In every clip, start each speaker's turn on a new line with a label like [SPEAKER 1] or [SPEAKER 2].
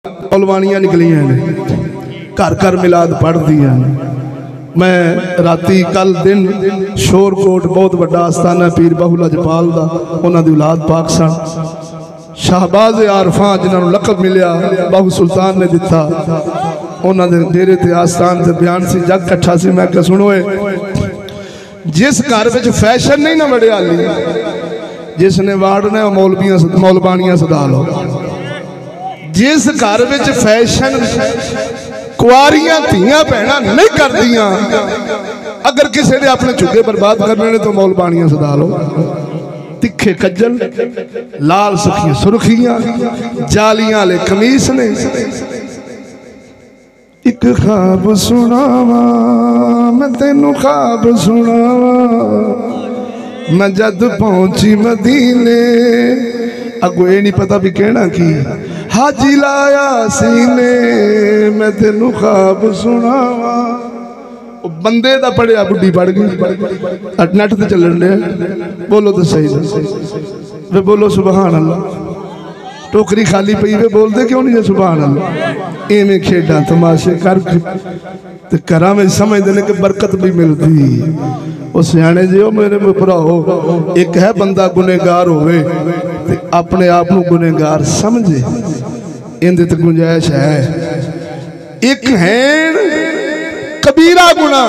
[SPEAKER 1] मौलवानियां निकलियां ने घर घर मिलाद पढ़ दियां। मैं राती कल दिन शोरकोट बहुत बड़ा आस्थाना पीर बाहू लजपाल दा उन्हां दी औलाद पाक सन शाहबाज आरफा जिन्होंने लकब मिलिया बाहू सुल्तान ने दिता उन्होंने डेरे ते आस्थान से बयान से जग कट्ठा सी। मैं क्या सुनो जिस घर में फैशन नहीं ना बड़े आली जिसने वाड़ना मौलवानियां सदा लो। जिस घर में फैशन कुआरियां धियां भैणां नहीं कर दियां अगर किसी ने अपने चुगे बर्बाद करने ने तो मौलवानियां सदा लो। तिखे कज्जल लाल सुखियां सुर्खियां जालियां वाले कमीस ने एक ख्वाब सुनावा मैं तेनू ख्वाब सुनावा मैं जद पहुंची मदीने अगो ये नहीं पता भी कहना की हाजी लाया सीने मैं तेनू ख्वाब सुनावा। बंदे दा पढ़िया बुढ़ी पढ़ गई नेट ते चलन दे बोलो तो सही वे बोलो सुभान अल्लाह। टोकरी खाली पई वे बोलते क्यों नहीं है सुभान अल्लाह। इवें खेडा तमाशे कर घरा में समझते ने कि बरकत भी मिलती। वो सियाने जी मेरे भराओ एक है बंदा गुनेगार होवे अपने आप को गुनेगार समझे इंदे ते गुंजाइश है। एक है कबीरा गुना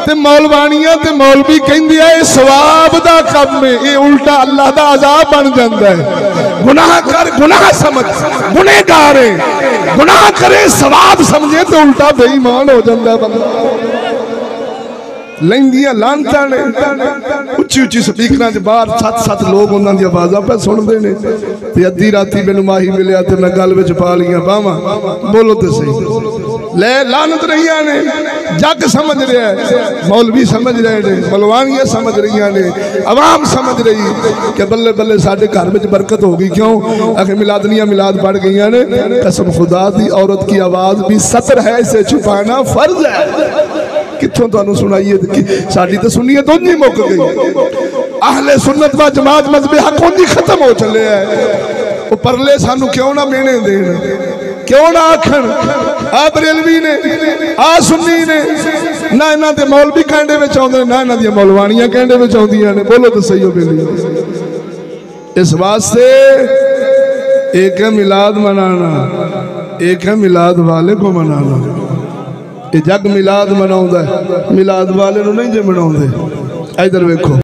[SPEAKER 1] ते मौलवानियां ते मौलवी कहंदे आ सवाब दा काम है ये उल्टा अल्लाह दा अजाब बन जाता है। गुनाह कर गुनाह समझ गुनेगार है गुनाह करे सवाब समझे तो उल्टा बेईमान हो जाता है बंदा। लैंदियां लानतां ने उच्ची उच्ची स्पीकर च बाहर 7-7 लोग उन्हां दी आवाज़ां पे सुनदे ने ते अद्धी राती मैनूं माही मिलिया ते मैं गल विच पा लियां बावां बोलो ते सही ले लानत रहियां ने जग समझ रहा है मौलवी समझ रहे ने मौलवानियां समझ रही ने अवाम समझ रही कि बल्ले बल्ले साडे घर में बरकत हो गई। क्यों आखिर मिलादनियां मिलाद पढ़ गई ने। कसम खुदा दी औरत की आवाज़ भी सतर है इसे छुपाना फर्ज है। कितों तुहानू सुनाइए साडी तो सुनिए तो नहीं मुक गई। अहले सुन्नत व जमात मजहब हक उन्हीं खत्म हो चले है। वो परले सानू क्यों ना मेने देन क्यों ना आखन आ बरेलवी ने आ सुन्नी ने ना इन्हां दे मौलवी कहंडे विच आउंदे ना इन्हां दी मौलवानियां कहंडे विच आउंदियां ने। बोलो तो सही हो बेली। इस वास्ते एक है मिलाद मनाना एक है मिलाद वाले को मनाना। ये जग मिलाद मनाउंदा है मिलाद वाले नूं नहीं जे मनाउंदे। इधर वेखो